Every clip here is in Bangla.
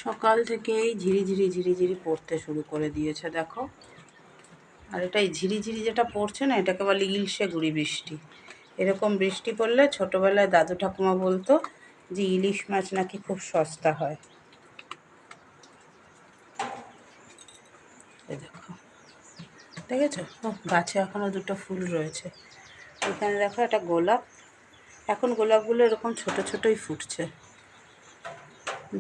সকাল থেকেই ঝিরিঝিরি ঝিরিঝিরি পড়তে শুরু করে দিয়েছে দেখো। আর এটাই ঝিরিঝিরি যেটা পড়ছে না, এটাকে বলে ইলশে গুঁড়ি বৃষ্টি। এরকম বৃষ্টি পড়লে ছোটোবেলায় দাদু ঠাকুমা বলতো যে ইলিশ মাছ নাকি খুব সস্তা হয়। এই দেখো, দেখেছো? ও গাছে এখনও দুটো ফুল রয়েছে। এখানে দেখো একটা গোলাপ, এখন গোলাপগুলো এরকম ছোট ছোটই ফুটছে।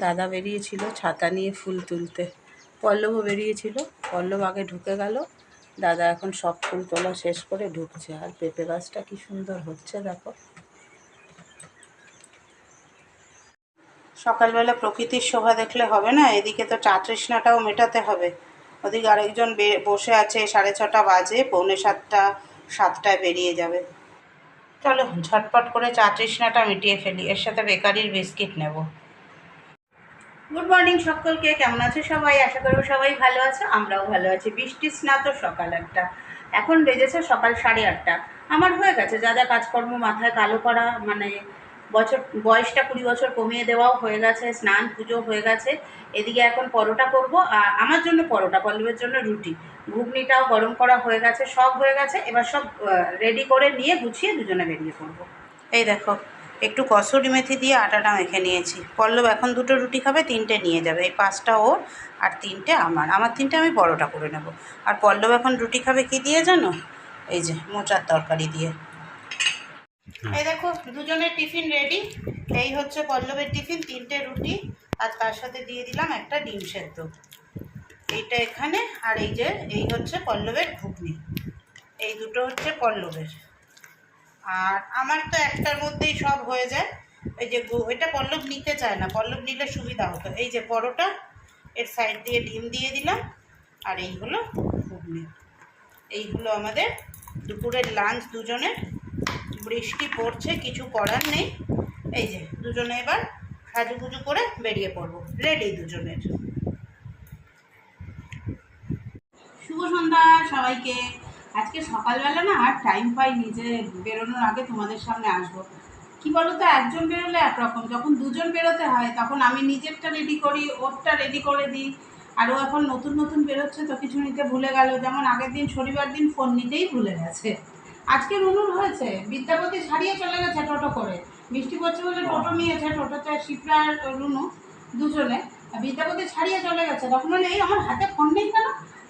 দাদা বেরিয়েছিল ছাতা নিয়ে ফুল তুলতে, পল্লবও বেরিয়েছিল। পল্লব আগে ঢুকে গেল, দাদা এখন সব ফুল তোলা শেষ করে ঢুকছে। আর পেঁপে গাছটা কি সুন্দর হচ্ছে দেখো। সকালবেলা প্রকৃতির শোভা দেখলে হবে না, এদিকে তো চা তৃষ্ণাটাও মেটাতে হবে। ওদিকে আরেকজন বসে আছে, 6:30 বাজে, 6:45 7টায় বেরিয়ে যাবে। চলো ঝটপট করে চা তৃষ্ণাটা মিটিয়ে ফেলি, এর সাথে বেকারির বিস্কিট নেব। গুড মর্নিং সকলকে, কেমন আছে সবাই? আশা করব সবাই ভালো আছে, আমরাও ভালো আছি। বৃষ্টি স্নাত সকাল একটা, এখন বেজেছে সকাল 8:30। আমার হয়ে গেছে যা যা কাজকর্ম, মাথায় কালো করা, মানে বয়সটা 20 বছর কমিয়ে দেওয়াও হয়ে গেছে, স্নান পুজো হয়ে গেছে। এদিকে এখন পরোটা করব, আর আমার জন্য পরোটা, পল্লবের জন্য রুটি। ঘুগনিটাও গরম করা হয়ে গেছে, সব হয়ে গেছে। এবার সব রেডি করে নিয়ে গুছিয়ে দুজনে বেরিয়ে পড়বো। এই দেখো, একটু কসুরি মেথি দিয়ে আটাটা মেখে নিয়েছি। পল্লব এখন 2টো রুটি খাবে, 3টে নিয়ে যাবে। এই 5টা ওর আর 3টে আমার 3টে আমি পরোটা করে নেব। আর পল্লব এখন রুটি খাবে কি দিয়ে জানো? এই যে মোচার তরকারি দিয়ে। এই দেখো দুজনের টিফিন রেডি। এই হচ্ছে পল্লবের টিফিন, 3টে রুটি আর তার সাথে দিয়ে দিলাম একটা ডিম সেদ্ধ। এইটা এখানে, আর এই হচ্ছে পল্লবের ঘুগনি। এই দুটো হচ্ছে পল্লবের, আর আমার তো একটার মধ্যেই সব হয়ে যায়। এই যে এটা পল্লব নিতে চায় না, পল্লব নিলে সুবিধা হতো। এই যে পরোটা, এর সাইড দিয়ে ডিম দিয়ে দিলাম, আর এই হলো ঘুগনি। এই হলো আমাদের দুপুরের লাঞ্চ দুজনের। বৃষ্টি পড়ছে, কিছু করার নেই। এই যে দুজনে এবার সাজুগুজু করে বেরিয়ে পড়বো, রেডি দুজনের। শুভ সন্ধ্যা সবাইকে। আজকে সকালবেলা না আর টাইম পাইনি যে বেরোনোর আগে তোমাদের সামনে আসবো। কি বলো তো, একজন বেরোলে একরকম, যখন দুজন বেরোতে হয় তখন আমি নিজেরটা রেডি করি, ওরটা রেডি করে দিই। আরও এখন নতুন নতুন বেরোচ্ছে তো কিছু নিতে ভুলে গেল। যেমন আগের দিন শনিবার দিন ফোন নিতেই ভুলে গেছে। আজকে রুনুর হয়েছে, বিদ্যাপতি ছাড়িয়ে চলে গেছে টোটো করে। বৃষ্টি পড়ছে বলে টোটো নিয়েছে, টোটোতে শিপ্রা আর রুনু দুজনে। বিদ্যাপতি ছাড়িয়ে চলে গেছে, তখন বলে এই আমার হাতে ফোন নেই কেন।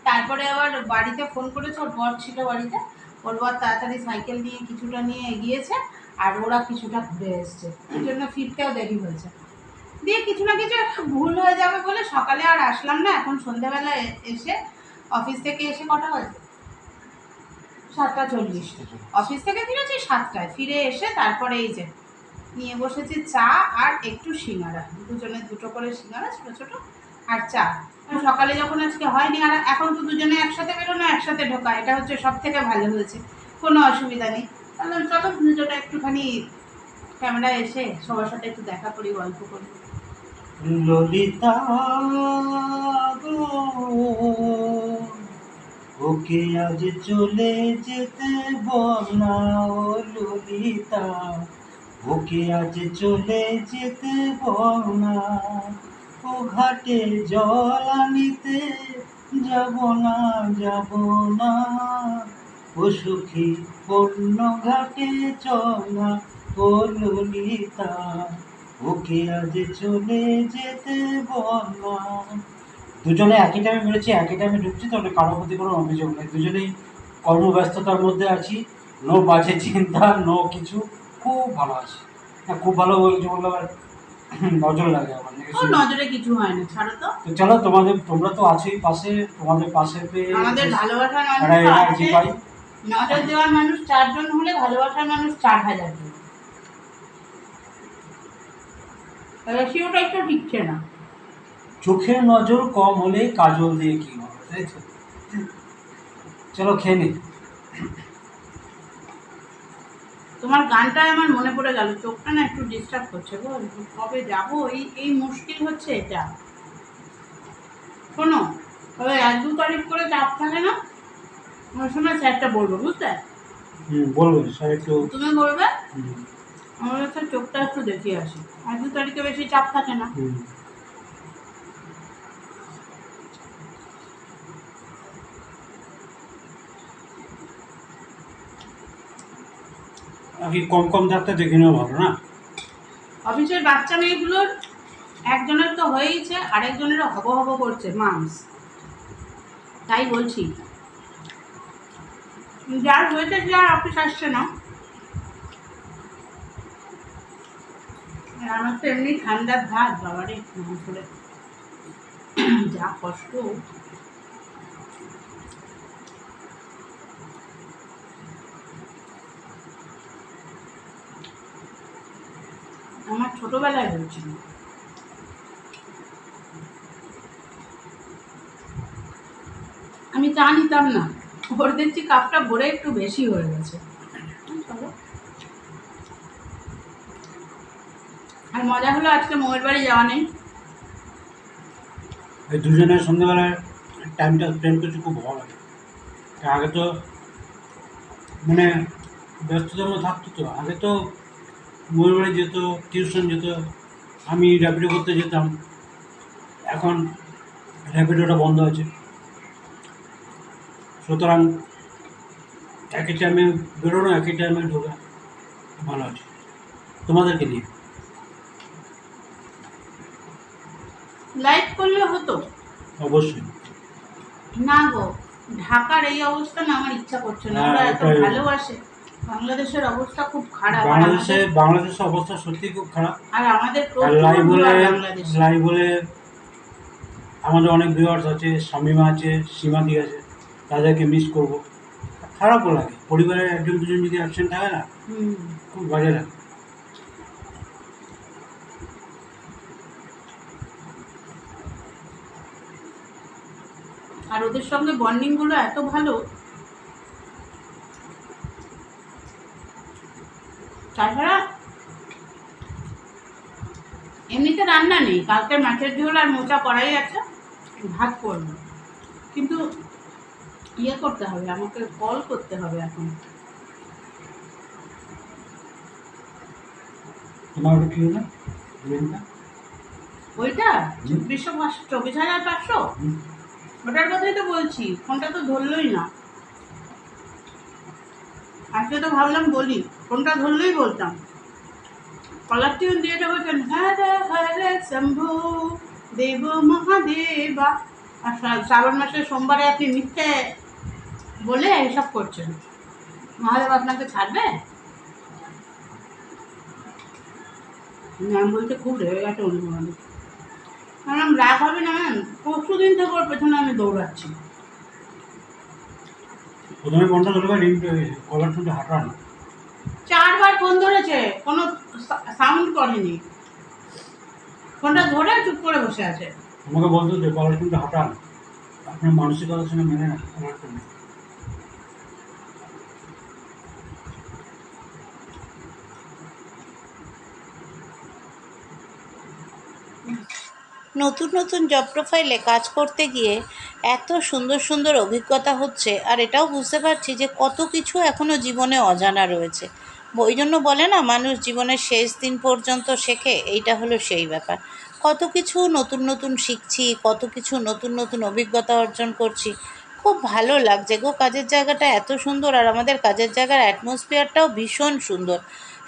তারপরে আবার বাড়িতে ফোন করেছে, ওর বর ছিল বাড়িতে, ওর বর তাড়াতাড়ি সাইকেল নিয়ে কিছুটা নিয়ে এগিয়েছে, আর ওরা কিছুটা ঘুরে এসছে, এই জন্য ফিরতেও দেরি হয়েছে। দিয়ে কিছু না কিছু একটা ভুল হয়ে যাবে বলে সকালে আর আসলাম না। এখন সন্ধ্যাবেলা এসে, অফিস থেকে এসে কটা বাজে? 7:40। অফিস থেকে ফিরেছি 7টায়, ফিরে এসে তারপরে এই যে নিয়ে বসেছি চা আর একটু সিঙ্গারা, দুজনে 2টো করে সিঙ্গারা ছোটো ছোটো আর চা। সকালে যখন আজকে হয়নি, আর এখন তো দুজনে একসাথে বেরোনো, একসাথে ঢোকা, এটা হচ্ছে সব থেকে ভালো হয়েছে, কোনো অসুবিধা নেই। তাহলে চলো দুজনে একটুখানি ক্যামেরা এসে সবার সাথে একটু দেখা করি, গল্প করি। ললিতা ওকে আজ চলে যেতে বল না, ও ললিতা ওকে আজ চলে যেতে বল না। ও ঘাটে জল আনিতে যাব না, যাব না। ও সুখী অন্য ঘাটে চল না, ও ললিতা ওকে আজ চলে যেতে বল না। দুজনে একই টাইমে বেরোচ্ছি, একই টাইমে ঢুকছি, তাহলে কারোর প্রতি কোনো অভিযোগ নেই। দুজনেই কর্মব্যস্ততার মধ্যে আছি, নো বাজে চিন্তা, নো কিছু। খুব ভালো আছি, হ্যাঁ খুব ভালো বলছি, বললো আবার নজর লাগে আমার। নজরে কিছু হয় না, ছাড়ো তো। তো চলো, তোমরা তো আছোই পাশে, তোমাদের পাশে পেয়ে আমাদের ভালোবাসার মানুষ এনার্জি পাই। নজর দেওয়ার মানুষ 4জন হলে ভালোবাসার মানুষ 4000 জন। রেশিওটা একটু ঠিকছে না। চোখের নজর কম হলে কাজল দিয়ে কি হবে, তাই তো? চলো খেয়ে নি। তোমার গানটা আমার মনে পড়ে গেল, চোখটা না একটু ডিস্টার্ব করছে গো, কবে যাবো, এই মুশকিল হচ্ছে এটা। শোনো, তবে 1-2 তারিখ করে চাপ থাকে না, ওই সময় স্যারটা বলবো, বুঝলে? বলবো স্যার একটু, তুমি বলবে আমার কাছে চোখটা একটু দেখিয়ে আসি। 1-2 তারিখে বেশি চাপ থাকে না। আর কি কম কম ডাক্তার দেখে নেওয়া ভালো না? অফিসের বাচ্চা মেয়েগুলোর একজনের তো হয়েইছে, আরেকজনেরও হব হব করছে মামস। তাই বলছি, যার হয়েছে সে আর অফিস আসছে না। আর আমার তো এমনি ঠান্ডার ভাত, বাবারে করে যা কষ্ট। আমার ছোটবেলায় হয়েছিল। আমি চা নিতাম না, ওর দেখছি কাপটা ভরে একটু বেশি হয়ে গেছে। আর মজা হলো আজকে মোয়ের বাড়ি যাওয়া নেই। এই দুজনের সন্ধ্যাবেলায় টাইমটা স্পেন্ড করতে খুব ভালো লাগে। আগে তো মানে ব্যস্ততম থাকতো, তো আগে তো মোয়ের বাড়ি যেত, টিউশন যেত, আমি র্যাপিডো করতে যেতাম। এখন র্যাপিডোটা বন্ধ আছে, সুতরাং একই টাইমে বেরোনো, একই টাইমে ঢোকা, ভালো আছে তোমাদেরকে নিয়ে। লাইভ করলে হতো। অবশ্যই না গো, ঢাকার এই অবস্থা না আমার ইচ্ছা করছে না। হ্যাঁ, ওরা এত ওটাই। ভালোবাসে। বাংলাদেশের অবস্থা খুব খারাপ। আর বাংলাদেশের অবস্থা সত্যিই খুব খারাপ। আমাদের আর প্রচুর বাংলাদেশ। লাইভ বলে আমাদের অনেক ভিউয়ার্স আছে, শামিমা আছে, সীমাদি আছে, তাদেরকে মিস করব। খারাপও লাগে, পরিবারের একজন দুজন যদি অ্যাবসেন্ট থাকে না, খুব বাজে লাগে। আর ওদের সঙ্গে বন্ডিং গুলো এত ভালো। তাছাড়া এমনিতে রান্না নেই, কালকে মাছের ঝোল আর মোচা করাই আছে, ভাত করবো। কিন্তু ইয়ে করতে হবে, আমাকে কল করতে হবে এখন। তোমার ওটা কি হলো? ওইটা 24,500 ওটার কথাই তো বলছি। ফোনটা তো ধরলই না। আজকে তো ভাবলাম বলি, ফোনটা ধরলেই বলতাম। কলার টিউন দিয়ে বলছেন হরে হরে শম্ভু দেব মহাদেবা। আর শ্রাবণ মাসের সোমবারে আপনি মিথ্যে বলে এসব করছেন। মহাদেব আপনাকে ছাড়বে? ম্যাম বলতে খুব রেগে গেছে অনুভব। ম্যাম রাগ হবে না ম্যাম, পরশু দিন থেকে ওর পেছনে আমি দৌড়াচ্ছি। প্রথমে ফোনটা ধরবে, রিং কলার ফোনটা হাঁটান। 4বার ফোন ধরেছে, কোনো সাউন্ড করেনি। ফোনটা ধরে চুপ করে বসে আছে। আমাকে বলতো যে কলার ফোনটা হাঁটান, আপনার মানসিকতার সঙ্গে মেনে না কলার ফোন। নতুন নতুন জব প্রোফাইলে কাজ করতে গিয়ে এত সুন্দর সুন্দর অভিজ্ঞতা হচ্ছে, আর এটাও বুঝতে পারছি যে কত কিছু এখনও জীবনে অজানা রয়েছে। ওই জন্য বলে না, মানুষ জীবনের শেষ দিন পর্যন্ত শেখে, এইটা হলো সেই ব্যাপার। কত কিছু নতুন নতুন শিখছি, কত কিছু নতুন নতুন অভিজ্ঞতা অর্জন করছি। খুব ভালো লাগছে গো, কাজের জায়গাটা এত সুন্দর, আর আমাদের কাজের জায়গার অ্যাটমসফিয়ারটাও ভীষণ সুন্দর।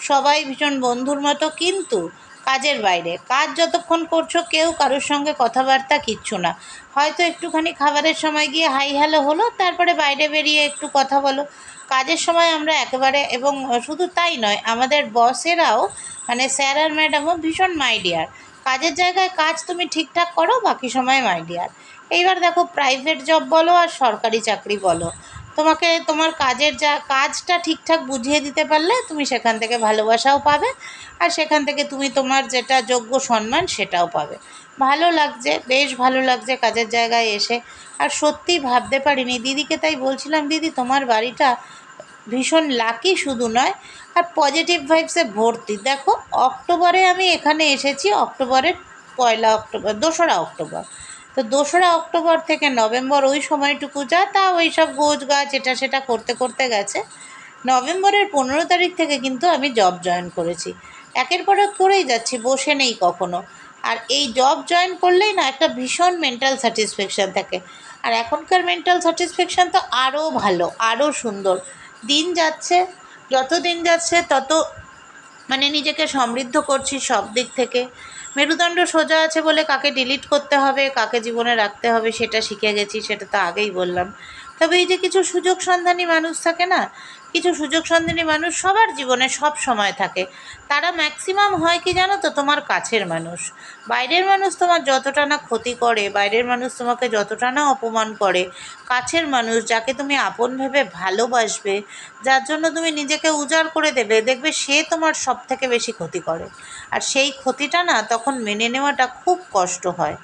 সবাই ভীষণ বন্ধুর মতো, কিন্তু কাজের বাইরে কাজ যতক্ষণ করছো কেউ কারোর সঙ্গে কথাবার্তা কিচ্ছু না। হয়তো একটুখানি খাবারের সময় গিয়ে হাই হ্যালো হলো, তারপরে বাইরে বেরিয়ে একটু কথা বলো। কাজের সময় আমরা একেবারে, এবং শুধু তাই নয়, আমাদের বসেরাও মানে স্যার আর ম্যাডামও ভীষণ মাই ডিয়ার। কাজের জায়গায় কাজ তুমি ঠিকঠাক করো, বাকি সময় মাই ডিয়ার। এইবার দেখো, প্রাইভেট জব বলো আর সরকারি চাকরি বলো, তোমাকে তোমার কাজটা ঠিকঠাক বুঝিয়ে দিতে পারলে তুমি সেখান থেকে ভালোবাসাও পাবে, আর সেখান থেকে তুমি তোমার যেটা যোগ্য সম্মান সেটাও পাবে। ভালো লাগছে, বেশ ভালো লাগছে কাজের জায়গায় এসে। আর সত্যি ভাবতে পারিনি দিদিকে, তাই বলছিলাম দিদি তোমার বাড়িটা ভীষণ লাকি শুধু নয়, আর পজিটিভ ভাইবসে ভর্তি। দেখো, অক্টোবরে আমি এখানে এসেছি, অক্টোবরের 1 অক্টোবর, 2রা অক্টোবর। তো 2রা অক্টোবর থেকে নভেম্বর ওই সময়টুকু যা তা ওই সব গোছ গাছ এটা সেটা করতে করতে গেছে। নভেম্বরের 15 তারিখ থেকে কিন্তু আমি জব জয়েন করেছি। একের পর এক করেই যাচ্ছি, বসে নেই কখনো। আর এই জব জয়েন করলেই না একটা ভীষণ মেন্টাল স্যাটিসফ্যাকশান থাকে। আর এখনকার মেন্টাল স্যাটিসফ্যাকশান তো আরও ভালো, আরও সুন্দর। দিন যাচ্ছে, যত দিন যাচ্ছে তত মানে নিজেকে সমৃদ্ধ করছি সব দিক থেকে। মেরুদণ্ড সোজা আছে বলে কাকে ডিলিট করতে হবে, কাকে জীবনে রাখতে হবে সেটা শিখে গেছি, সেটা তো আগেই বললাম। তবে এই যে কিছু সুযোগ সন্ধানী মানুষ থাকে না, কিছু সুযোগ সন্ধানী মানুষ সবার জীবনে সব সময় থাকে। তারা ম্যাক্সিমাম হয় কি জানো তো, তোমার কাছের মানুষ। বাইরের মানুষ তোমার যতটা না ক্ষতি করে, বাইরের মানুষ তোমাকে যতটা না অপমান করে, কাছের মানুষ যাকে তুমি আপন ভেবে ভালোবাসবে, যার জন্য তুমি নিজেকে উজাড় করে দেবে, দেখবে সে তোমার সব থেকে বেশি ক্ষতি করে। আর সেই ক্ষতিটা না তখন মেনে নেওয়াটা খুব কষ্ট হয়,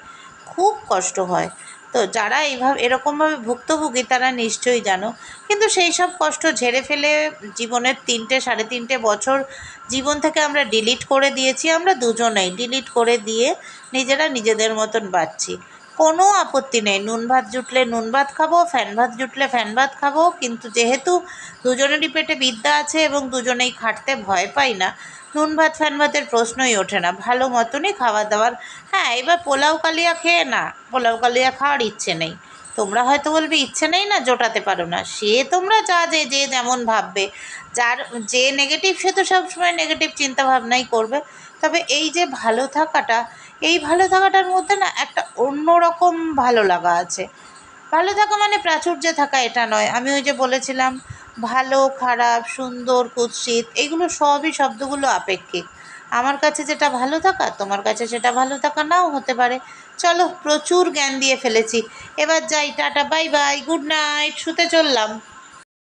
খুব কষ্ট হয়। তো যারা এরকমভাবে ভুক্তভোগী তারা নিশ্চয়ই জানো। কিন্তু সেই সব কষ্ট ঝেড়ে ফেলে জীবনের 3-3.5 বছর জীবন থেকে আমরা ডিলিট করে দিয়েছি, আমরা দুজনেই ডিলিট করে দিয়ে নিজেরা নিজেদের মতন বাঁচছি। কোনো আপত্তি নেই, নুন ভাত জুটলে নুন ভাত খাবো, ফ্যান ভাত জুটলে ফ্যান ভাত খাবো, কিন্তু যেহেতু দুজনেরই পেটে বিদ্যা আছে এবং দুজনেই খাটতে ভয় পাই না, নুন ভাত ফ্যান ভাতের প্রশ্নই ওঠে না, ভালো মতনই খাবার দাবার। হ্যাঁ, এবার পোলাও কালিয়া খেয়ে না, পোলাও কালিয়া খাওয়ার ইচ্ছে নেই। তোমরা হয়তো বলবে ইচ্ছে নেই না, জোটাতে পারো না, সে তোমরা যে যেমন ভাববে, যার যে নেগেটিভ সে তো সবসময় নেগেটিভ চিন্তাভাবনাই করবে। তবে এই যে ভালো থাকাটা, এই ভালো থাকাটার মধ্যে না একটা অন্যরকম ভালো লাগা আছে। ভালো থাকা মানে প্রাচুর্যে থাকা এটা নয়। আমি ওই যে বলেছিলাম, ভালো, খারাপ, সুন্দর, কুৎসিত, এইগুলো সবই শব্দগুলো আপেক্ষিক। আমার কাছে যেটা ভালো থাকা, তোমার কাছে সেটা ভালো থাকা নাও হতে পারে। চলো, প্রচুর জ্ঞান দিয়ে ফেলেছি, এবার যাই, tata, bye bye, good night, শুতে চললাম।